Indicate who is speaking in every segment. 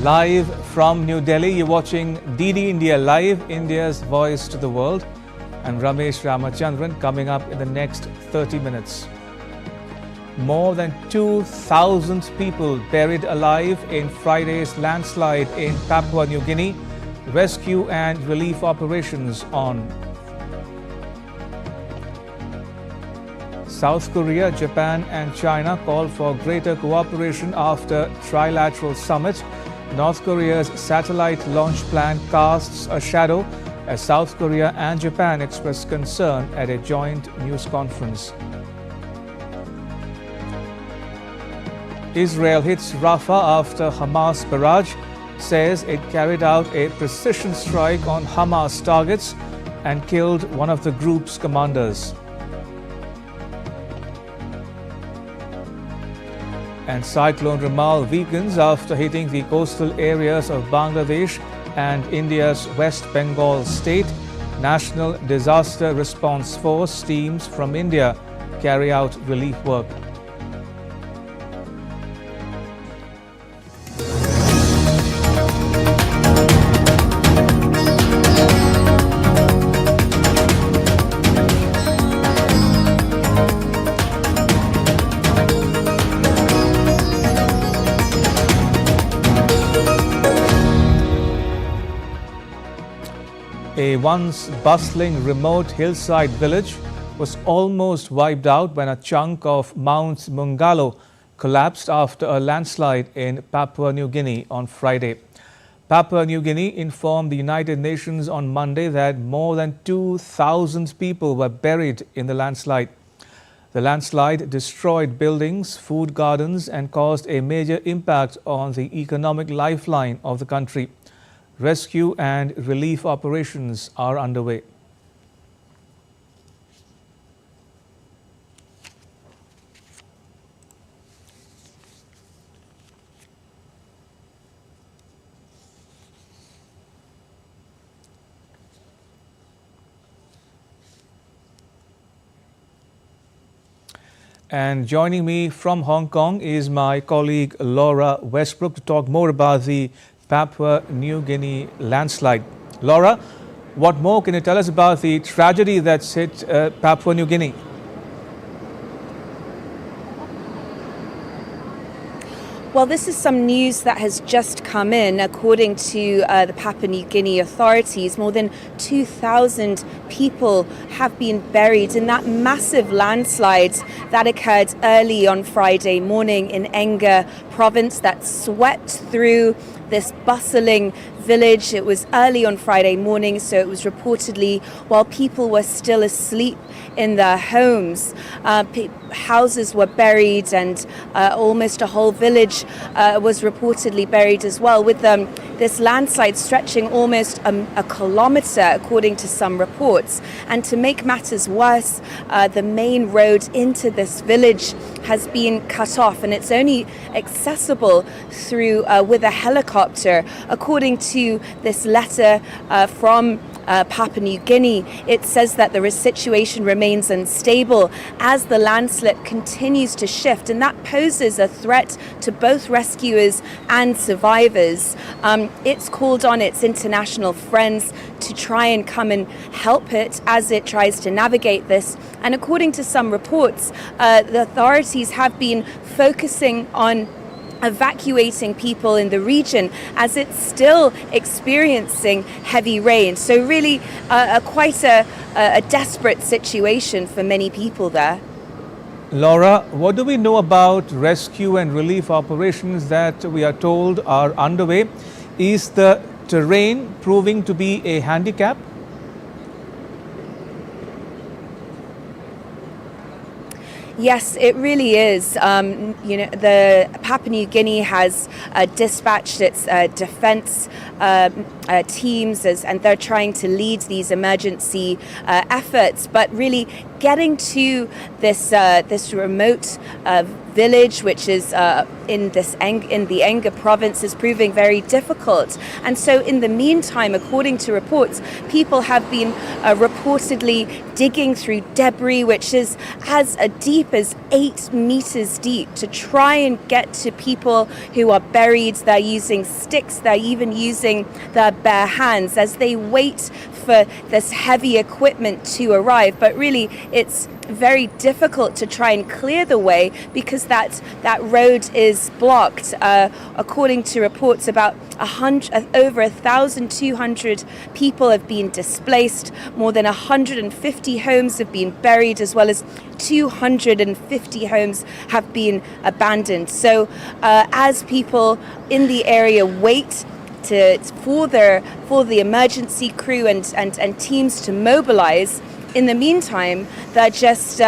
Speaker 1: Live from New Delhi, you're watching DD India Live, India's voice to the world. I'm Ramesh Ramachandran, coming up in the next 30 minutes. More than 2,000 people buried alive in Friday's landslide in Papua New Guinea. Rescue and relief operations on. South Korea, Japan and China call for greater cooperation after trilateral summit. North Korea's satellite launch plan casts a shadow as South Korea and Japan express concern at a joint news conference. Israel hits Rafah after Hamas barrage, says it carried out a precision strike on Hamas targets and killed one of the group's commanders. And Cyclone Remal weakens after hitting the coastal areas of Bangladesh and India's West Bengal state. National Disaster Response Force teams from India carry out relief work. A once bustling remote hillside village was almost wiped out when a chunk of Mount Mungalo collapsed after a landslide in Papua New Guinea on Friday. Papua New Guinea informed the United Nations on Monday that more than 2,000 people were buried in the landslide. The landslide destroyed buildings, food gardens and caused a major impact on the economic lifeline of the country. Rescue and relief operations are underway. And joining me from Hong Kong is my colleague Laura Westbrook to talk more about the Papua New Guinea landslide. Laura, what more can you tell us about the tragedy that's hit Papua New Guinea?
Speaker 2: Well, this is some news that has just come in. According to the Papua New Guinea authorities, more than 2,000 people have been buried in that massive landslide that occurred early on Friday morning in Enga province that swept through this bustling village. It was early on Friday morning, so it was reportedly while people were still asleep in their homes. Houses were buried and almost a whole village was reportedly buried as well, with this landslide stretching almost a kilometre according to some reports. And to make matters worse, the main road into this village has been cut off and it's only accessible through with a helicopter. According to this letter from Papua New Guinea, it says that the situation remains unstable as the landslip continues to shift, and that poses a threat to both rescuers and survivors. It's called on its international friends to try and come and help it as it tries to navigate this. And according to some reports, the authorities have been focusing on evacuating people in the region as it's still experiencing heavy rain. So really quite a desperate situation for many people there.
Speaker 1: Laura, what do we know about rescue and relief operations that we are told are underway? Is the terrain proving to be a handicap?
Speaker 2: Yes, it really is. The Papua New Guinea has dispatched its defence teams and they're trying to lead these emergency efforts. But really, getting to this remote village, which is in the Enga province, is proving very difficult. And so in the meantime, according to reports, people have been reportedly digging through debris, which is as deep as 8 meters deep, to try and get to people who are buried. They're using sticks, they're even using their bare hands as they wait for this heavy equipment to arrive. But really, it's very difficult to try and clear the way because that road is blocked. According to reports, over 1,200 people have been displaced. More than 150 homes have been buried, as well as 250 homes have been abandoned. So as people in the area wait for the emergency crew and teams to mobilize, in the meantime, they're just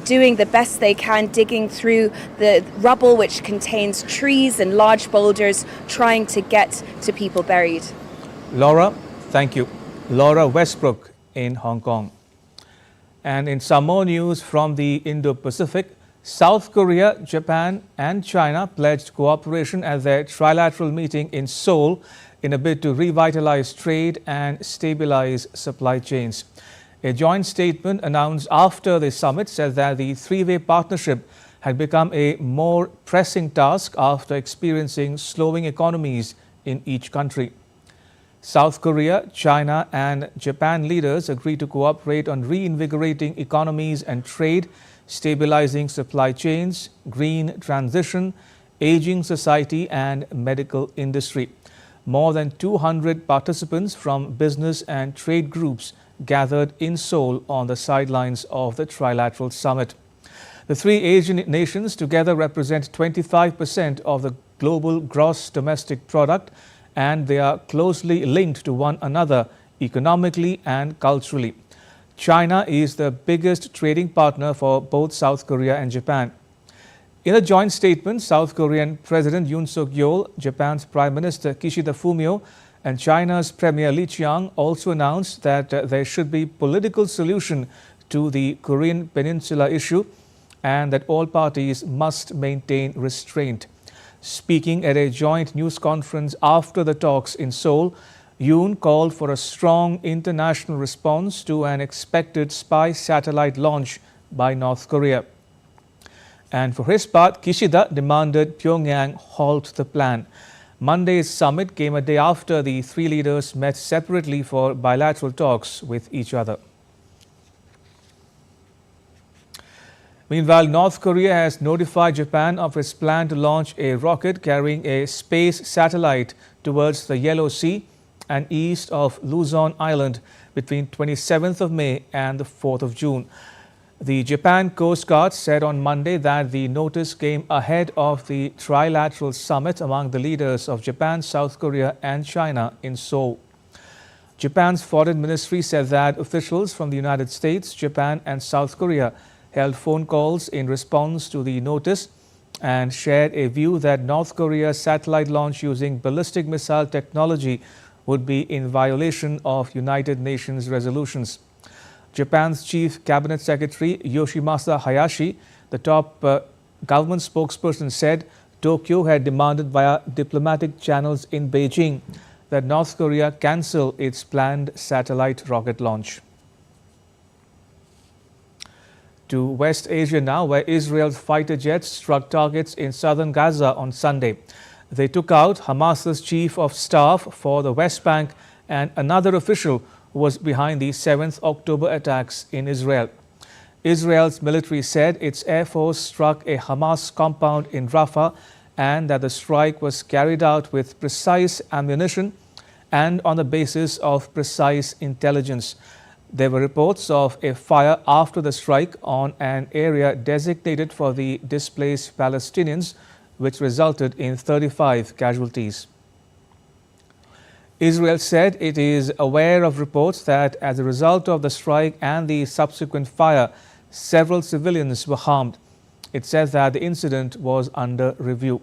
Speaker 2: doing the best they can, digging through the rubble which contains trees and large boulders, trying to get to people buried.
Speaker 1: Laura, thank you. Laura Westbrook in Hong Kong. And in some more news from the Indo-Pacific, South Korea, Japan and China pledged cooperation at their trilateral meeting in Seoul in a bid to revitalize trade and stabilize supply chains. A joint statement announced after the summit said that the three-way partnership had become a more pressing task after experiencing slowing economies in each country. South Korea, China and Japan leaders agreed to cooperate on reinvigorating economies and trade, stabilizing supply chains, green transition, aging society and medical industry. More than 200 participants from business and trade groups gathered in Seoul on the sidelines of the trilateral summit. The three Asian nations together represent 25% of the global gross domestic product, and they are closely linked to one another economically and culturally. China is the biggest trading partner for both South Korea and Japan. In a joint statement, South Korean President Yoon Suk-yeol, Japan's Prime Minister Kishida Fumio and China's Premier Li Qiang also announced that there should be political solution to the Korean Peninsula issue and that all parties must maintain restraint. Speaking at a joint news conference after the talks in Seoul, Yoon called for a strong international response to an expected spy satellite launch by North Korea. And for his part, Kishida demanded Pyongyang halt the plan. Monday's summit came a day after the three leaders met separately for bilateral talks with each other. Meanwhile, North Korea has notified Japan of its plan to launch a rocket carrying a space satellite towards the Yellow Sea and east of Luzon Island between 27th of May and the 4th of June. The Japan Coast Guard said on Monday that the notice came ahead of the trilateral summit among the leaders of Japan, South Korea and China in Seoul. Japan's foreign ministry said that officials from the United States, Japan and South Korea held phone calls in response to the notice and shared a view that North Korea's satellite launch using ballistic missile technology would be in violation of United Nations resolutions. Japan's Chief Cabinet Secretary Yoshimasa Hayashi, the top government spokesperson, said Tokyo had demanded via diplomatic channels in Beijing that North Korea cancel its planned satellite rocket launch. To West Asia now, where Israel's fighter jets struck targets in southern Gaza on Sunday. They took out Hamas's chief of staff for the West Bank and another official who was behind the 7th October attacks in Israel. Israel's military said its air force struck a Hamas compound in Rafah and that the strike was carried out with precise ammunition and on the basis of precise intelligence. There were reports of a fire after the strike on an area designated for the displaced Palestinians, which resulted in 35 casualties. Israel said it is aware of reports that as a result of the strike and the subsequent fire, several civilians were harmed. It says that the incident was under review.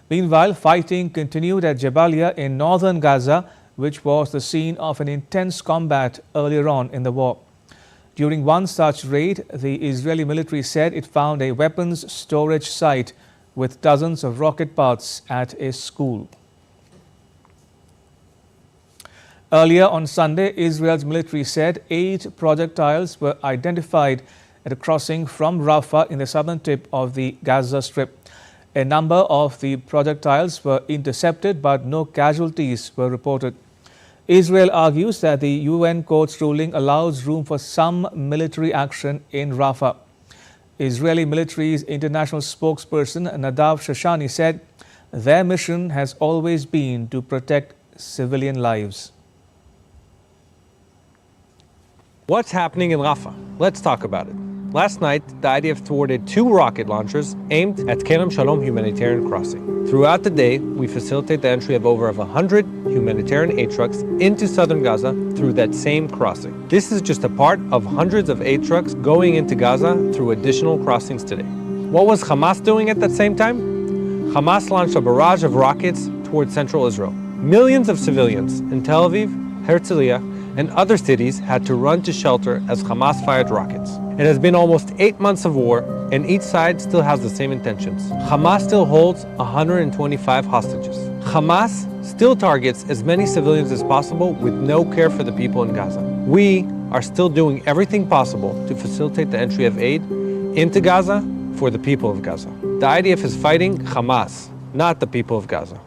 Speaker 1: Meanwhile, fighting continued at Jabalia in northern Gaza, which was the scene of an intense combat earlier on in the war. During one such raid, the Israeli military said it found a weapons storage site with dozens of rocket parts at a school. Earlier on Sunday, Israel's military said 8 projectiles were identified at a crossing from Rafah in the southern tip of the Gaza Strip. A number of the projectiles were intercepted, but no casualties were reported. Israel argues that the UN court's ruling allows room for some military action in Rafah. Israeli military's international spokesperson Nadav Shoshani said their mission has always been to protect civilian lives.
Speaker 3: What's happening in Rafah? Let's talk about it. Last night, the IDF thwarted 2 rocket launchers aimed at Kerem Shalom humanitarian crossing. Throughout the day, we facilitate the entry of over 100 humanitarian aid trucks into southern Gaza through that same crossing. This is just a part of hundreds of aid trucks going into Gaza through additional crossings today. What was Hamas doing at that same time? Hamas launched a barrage of rockets towards central Israel. Millions of civilians in Tel Aviv, Herzliya, and other cities had to run to shelter as Hamas fired rockets. It has been almost 8 months of war, and each side still has the same intentions. Hamas still holds 125 hostages. Hamas still targets as many civilians as possible with no care for the people in Gaza. We are still doing everything possible to facilitate the entry of aid into Gaza for the people of Gaza. The IDF is fighting Hamas, not the people of Gaza.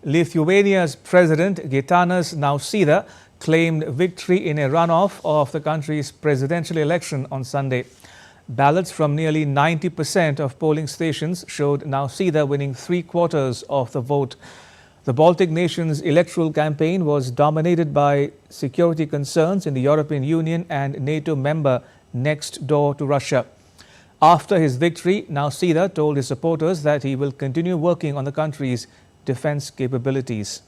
Speaker 1: Lithuania's President Gitanas Nausėda claimed victory in a runoff of the country's presidential election on Sunday. Ballots from nearly 90% of polling stations showed Nausėda winning 3/4 of the vote. The Baltic nation's electoral campaign was dominated by security concerns in the European Union and NATO member next door to Russia. After his victory, Nausėda told his supporters that he will continue working on the country's defense capabilities.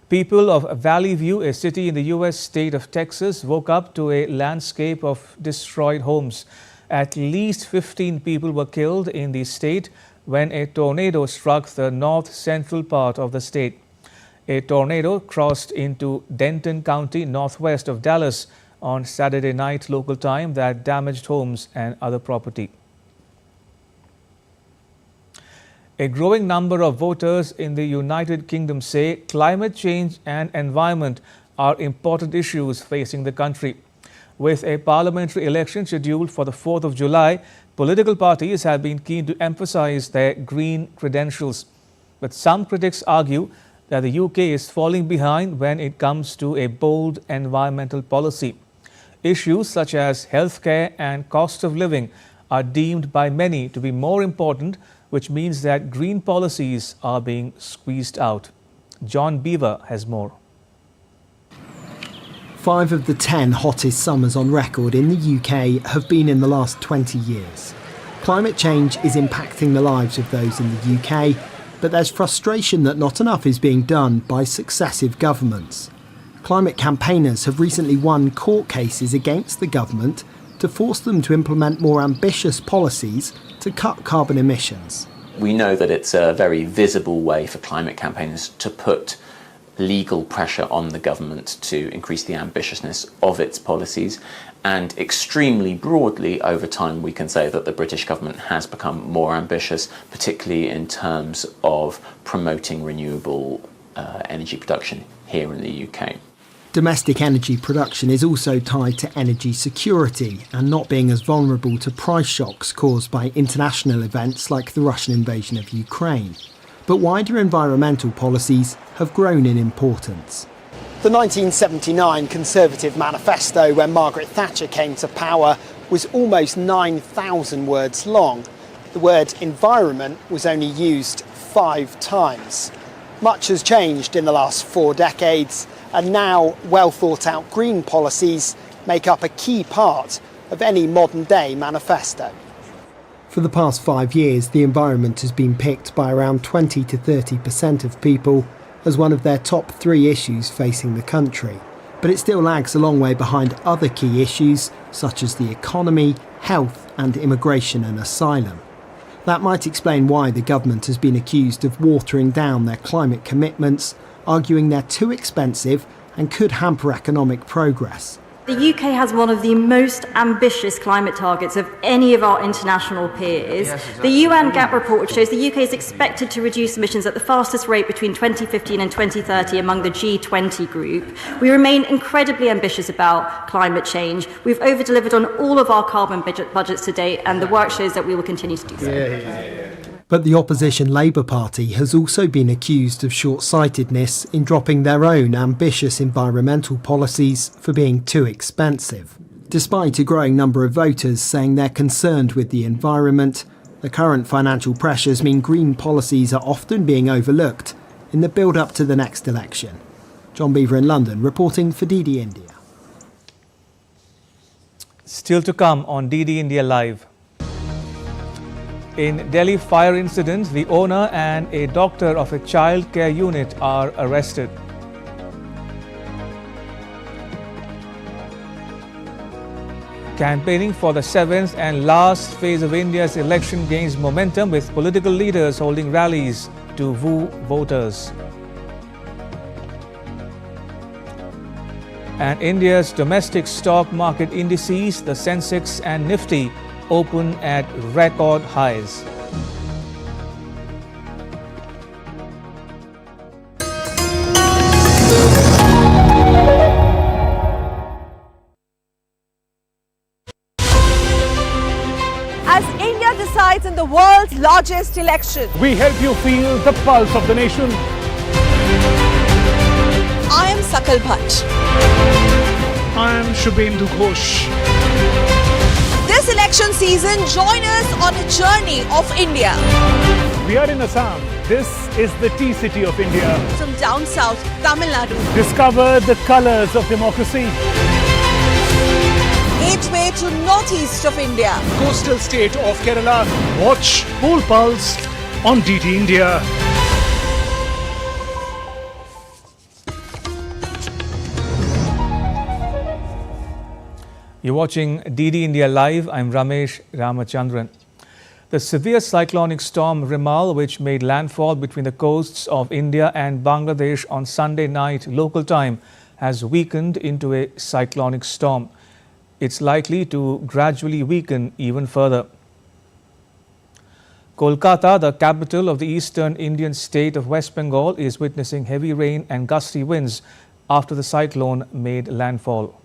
Speaker 1: People of Valley View, a city in the U.S. state of Texas, woke up to a landscape of destroyed homes. At least 15 people were killed in the state when a tornado struck the north-central part of the state. A tornado crossed into Denton County, northwest of Dallas, on Saturday night local time that damaged homes and other property. A growing number of voters in the United Kingdom say climate change and environment are important issues facing the country. With a parliamentary election scheduled for the 4th of July, political parties have been keen to emphasize their green credentials. But some critics argue that the UK is falling behind when it comes to a bold environmental policy. Issues such as healthcare and cost of living are deemed by many to be more important, which means that green policies are being squeezed out. John Beaver has more.
Speaker 4: 5 of the 10 hottest summers on record in the UK have been in the last 20 years. Climate change is impacting the lives of those in the UK, but there's frustration that not enough is being done by successive governments. Climate campaigners have recently won court cases against the government to force them to implement more ambitious policies to cut carbon emissions.
Speaker 5: We know that it's a very visible way for climate campaigners to put legal pressure on the government to increase the ambitiousness of its policies, and extremely broadly over time we can say that the British government has become more ambitious, particularly in terms of promoting renewable energy production here in the UK.
Speaker 4: Domestic energy production is also tied to energy security and not being as vulnerable to price shocks caused by international events like the Russian invasion of Ukraine. But wider environmental policies have grown in importance.
Speaker 6: The 1979 Conservative Manifesto, when Margaret Thatcher came to power, was almost 9,000 words long. The word environment was only used 5 times. Much has changed in the last 4 decades, and now well thought out green policies make up a key part of any modern day manifesto.
Speaker 4: For the past 5 years, the environment has been picked by around 20 to 30% of people as one of their top 3 issues facing the country. But it still lags a long way behind other key issues such as the economy, health and immigration and asylum. That might explain why the government has been accused of watering down their climate commitments, arguing they're too expensive and could hamper economic progress.
Speaker 7: The UK has one of the most ambitious climate targets of any of our international peers. The UN GAP report shows the UK is expected to reduce emissions at the fastest rate between 2015 and 2030 among the G20 group. We remain incredibly ambitious about climate change. We've over-delivered on all of our carbon budgets to date, and the work shows that we will continue to do so.
Speaker 4: But the opposition Labour Party has also been accused of short-sightedness in dropping their own ambitious environmental policies for being too expensive. Despite a growing number of voters saying they're concerned with the environment, the current financial pressures mean green policies are often being overlooked in the build-up to the next election. John Beaver in London, reporting for DD India.
Speaker 1: Still to come on DD India Live. In Delhi fire incident, the owner and a doctor of a child care unit are arrested. Campaigning for the 7th and last phase of India's election gains momentum, with political leaders holding rallies to woo voters. And India's domestic stock market indices, the Sensex and Nifty, open at record highs.
Speaker 8: As India decides in the world's largest election,
Speaker 9: we help you feel the pulse of the nation.
Speaker 8: I am Sakal Bhatt.
Speaker 9: I am Shubhendu Ghosh.
Speaker 8: This election season, join us on a journey of India.
Speaker 9: We are in Assam. This is the tea city of India.
Speaker 8: From down south, Tamil Nadu.
Speaker 9: Discover the colors of democracy.
Speaker 8: Gateway to northeast of India.
Speaker 9: Coastal state of Kerala. Watch Poll Pulse on DD India.
Speaker 1: You're watching DD India Live. I'm Ramesh Ramachandran. The severe cyclonic storm Remal, which made landfall between the coasts of India and Bangladesh on Sunday night local time, has weakened into a cyclonic storm. It's likely to gradually weaken even further. Kolkata, the capital of the eastern Indian state of West Bengal, is witnessing heavy rain and gusty winds after the cyclone made landfall.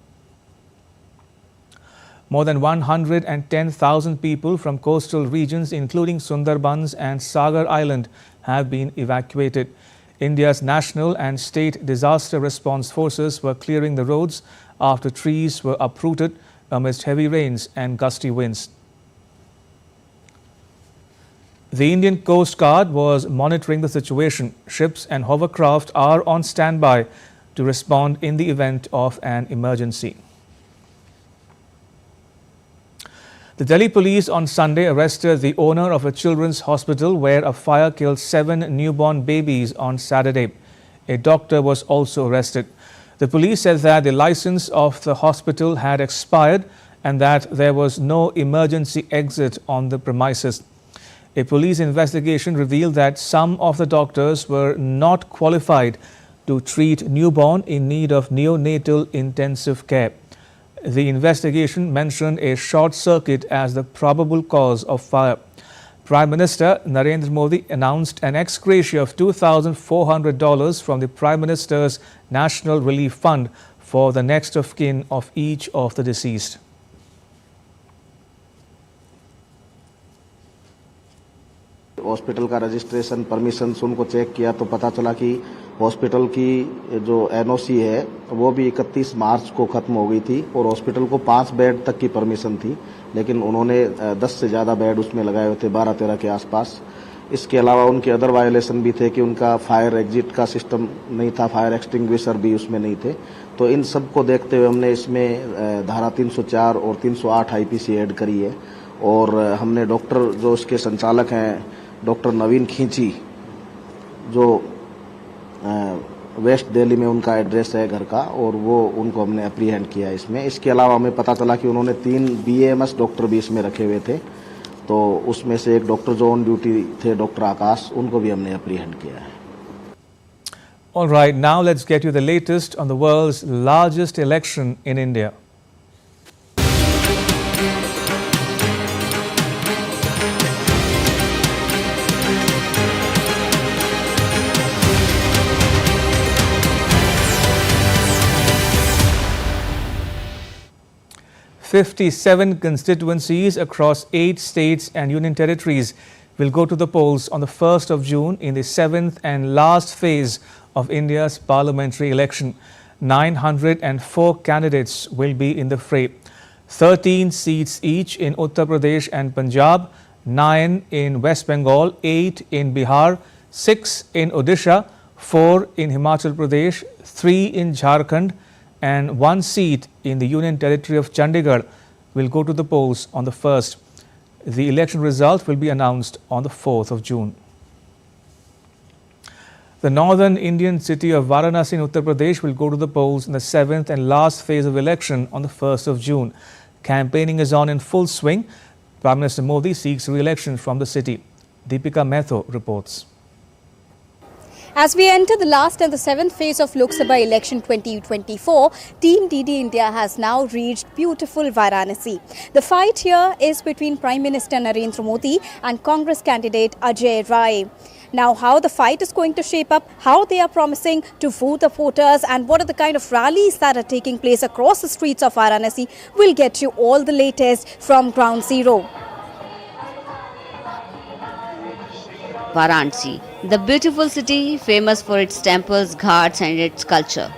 Speaker 1: More than 110,000 people from coastal regions, including Sundarbans and Sagar Island, have been evacuated. India's national and state disaster response forces were clearing the roads after trees were uprooted amidst heavy rains and gusty winds. The Indian Coast Guard was monitoring the situation. Ships and hovercraft are on standby to respond in the event of an emergency. The Delhi police on Sunday arrested the owner of a children's hospital where a fire killed 7 newborn babies on Saturday. A doctor was also arrested. The police said that the license of the hospital had expired and that there was no emergency exit on the premises. A police investigation revealed that some of the doctors were not qualified to treat newborn in need of neonatal intensive care. The investigation mentioned a short circuit as the probable cause of fire. Prime Minister Narendra Modi announced an ex gratia of $2,400 from the Prime Minister's National Relief Fund for the next of kin of each of the deceased.
Speaker 10: Hospital का registration permission उनको check किया तो पता चला कि hospital की जो NOC है वो भी 31 मार्च को खत्म हो गई थी और हॉस्पिटल को 5 बेड तक की परमिशन थी, लेकिन उन्होंने 10 से ज़्यादा बेड उसमें लगाए हुए थे 12-13 के आसपास। इसके अलावा उनके अदर वायोलेशन भी थे कि उनका फायर एग्जिट का सिस्टम नहीं था, फायर एक्सटिंग्विशर भी उसमें नहीं थे। तो इन सब को देखते हुए हमने इसमें धारा 304 और 308 आईपीसी ऐड करी है और हमने डॉक्टर जो इसके संचालक हैं डॉक्टर नवीन खींची जो वेस्ट दिल्ली में उनका एड्रेस है घर का और वो उनको हमने अप्रीहेंड किया इसमें। इसके अलावा हमें पता चला कि उन्होंने 3 बीएमएस डॉक्टर भी इसमें रखे हुए थे, तो उसमें से एक डॉक्टर जो ऑन ड्यूटी थे डॉक्टर आकाश, उनको भी हमने अप्रीहेंड किया है।
Speaker 1: All right, now let's get you the latest on the world's largest election in India. "57 constituencies across 8 states and union territories will go to the polls on the 1st of June in the 7th and last phase of India's parliamentary election. 904 candidates will be in the fray. 13 seats each in Uttar Pradesh and Punjab, 9 in West Bengal, 8 in Bihar, 6 in Odisha, 4 in Himachal Pradesh, 3 in Jharkhand, and 1 seat in the Union Territory of Chandigarh will go to the polls on the 1st. The election result will be announced on the 4th of June. The northern Indian city of Varanasi in Uttar Pradesh will go to the polls in the 7th and last phase of election on the 1st of June. Campaigning is on in full swing. Prime Minister Modi seeks re-election from the city. Deepika Metho reports.
Speaker 11: As we enter the last and the 7th phase of Lok Sabha election 2024, Team DD India has now reached beautiful Varanasi. The fight here is between Prime Minister Narendra Modi and Congress candidate Ajay Rai. Now, how the fight is going to shape up, how they are promising to woo the voters, and what are the kind of rallies that are taking place across the streets of Varanasi, we'll get you all the latest from Ground Zero.
Speaker 12: Varanasi, the beautiful city famous for its temples, ghats and its culture.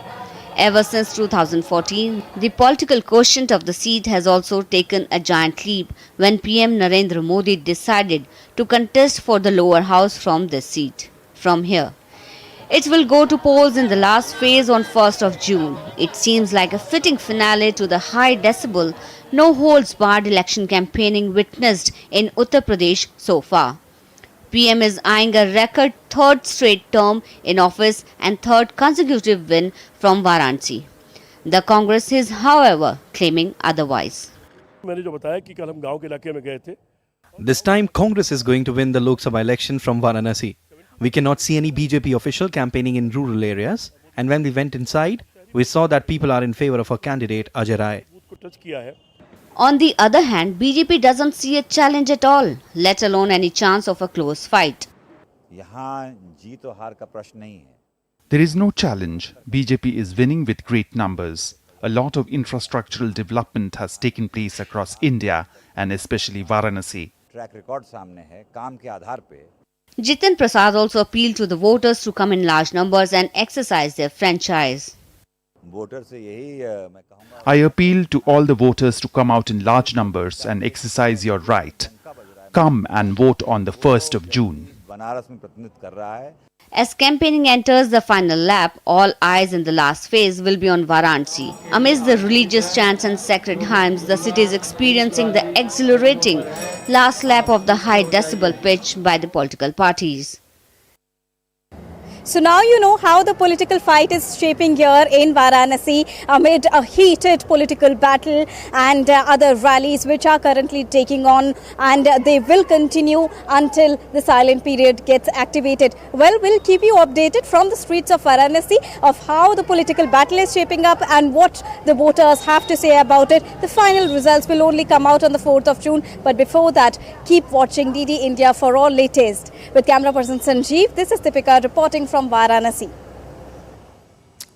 Speaker 12: Ever since 2014, the political quotient of the seat has also taken a giant leap when PM Narendra Modi decided to contest for the lower house from this seat. From here, it will go to polls in the last phase on 1st of June. It seems like a fitting finale to the high decibel, no-holds-barred election campaigning witnessed in Uttar Pradesh so far. PM is eyeing a record 3rd straight term in office and 3rd consecutive win from Varanasi. The Congress is, however, claiming otherwise.
Speaker 13: This time, Congress is going to win the Lok Sabha election from Varanasi. We cannot see any BJP official campaigning in rural areas, and when we went inside, we saw that people are in favor of our candidate Ajay Rai.
Speaker 12: On the other hand, BJP doesn't see a challenge at all, let alone any chance of a close fight.
Speaker 14: There is no challenge. BJP is winning with great numbers. A lot of infrastructural development has taken place across India and especially Varanasi.
Speaker 12: Jitin Prasad also appealed to the voters to come in large numbers and exercise their franchise.
Speaker 14: I appeal to all the voters to come out in large numbers and exercise your right. Come and vote on the 1st of June.
Speaker 12: As campaigning enters the final lap, all eyes in the last phase will be on Varanasi. Amidst the religious chants and sacred hymns, the city is experiencing the exhilarating last lap of the high decibel pitch by the political parties.
Speaker 11: So now you know how the political fight is shaping here in Varanasi amid a heated political battle and other rallies which are currently taking on, and they will continue until the silent period gets activated. Well, we'll keep you updated from the streets of Varanasi of how the political battle is shaping up and what the voters have to say about it. The final results will only come out on the 4th of June. But before that, keep watching DD India for all latest. With camera person Sanjeev, this is Deepika reporting from Varanasi.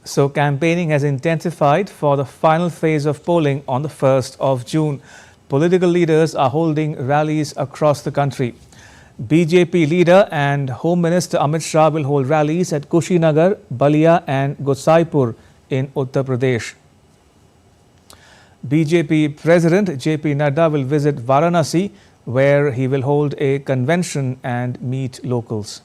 Speaker 1: So campaigning has intensified for the final phase of polling on the 1st of June. Political leaders are holding rallies across the country. BJP leader and Home Minister Amit Shah will hold rallies at Kushinagar, Balia and Gosaipur in Uttar Pradesh. BJP President JP Nadda will visit Varanasi, where he will hold a convention and meet locals.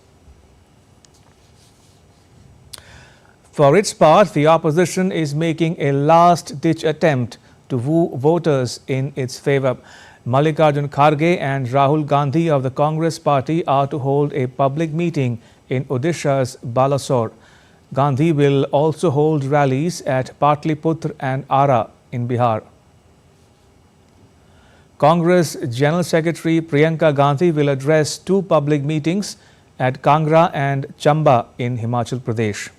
Speaker 1: For its part, the opposition is making a last-ditch attempt to woo voters in its favour. Mallikarjun Kharge and Rahul Gandhi of the Congress party are to hold a public meeting in Odisha's Balasore. Gandhi will also hold rallies at Patliputra and Ara in Bihar. Congress General Secretary Priyanka Gandhi will address 2 public meetings at Kangra and Chamba in Himachal Pradesh.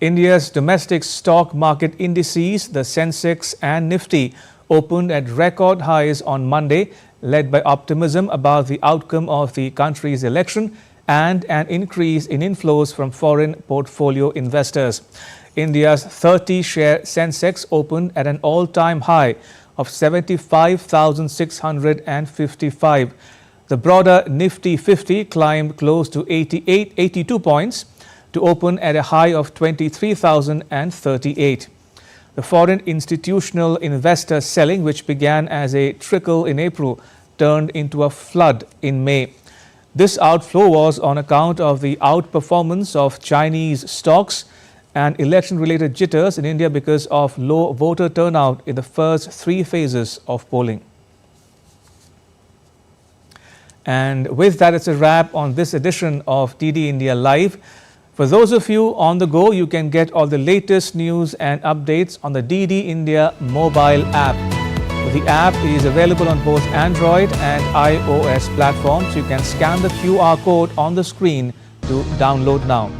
Speaker 1: India's domestic stock market indices, the Sensex and Nifty, opened at record highs on Monday, led by optimism about the outcome of the country's election and an increase in inflows from foreign portfolio investors. India's 30-share Sensex opened at an all-time high of 75,655. The broader Nifty 50 climbed close to 82 points to open at a high of 23,038. The foreign institutional investor selling, which began as a trickle in April, turned into a flood in May. This outflow was on account of the outperformance of Chinese stocks and election-related jitters in India because of low voter turnout in the first 3 phases of polling. And with that, it's a wrap on this edition of DD India Live. For those of you on the go, you can get all the latest news and updates on the DD India mobile app. The app is available on both Android and iOS platforms. You can scan the QR code on the screen to download now.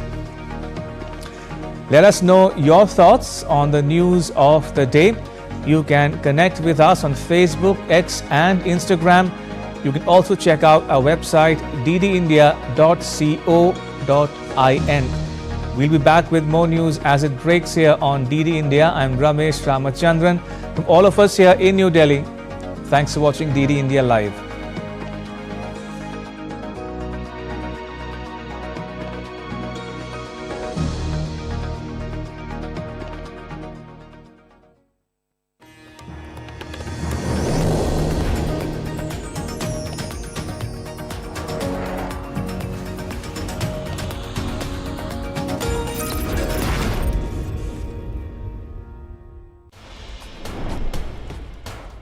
Speaker 1: Let us know your thoughts on the news of the day. You can connect with us on Facebook, X and Instagram. You can also check out our website ddindia.co.in. We'll be back with more news as it breaks here on DD India. I'm Ramesh Ramachandran. From all of us here in New Delhi, thanks for watching DD India Live.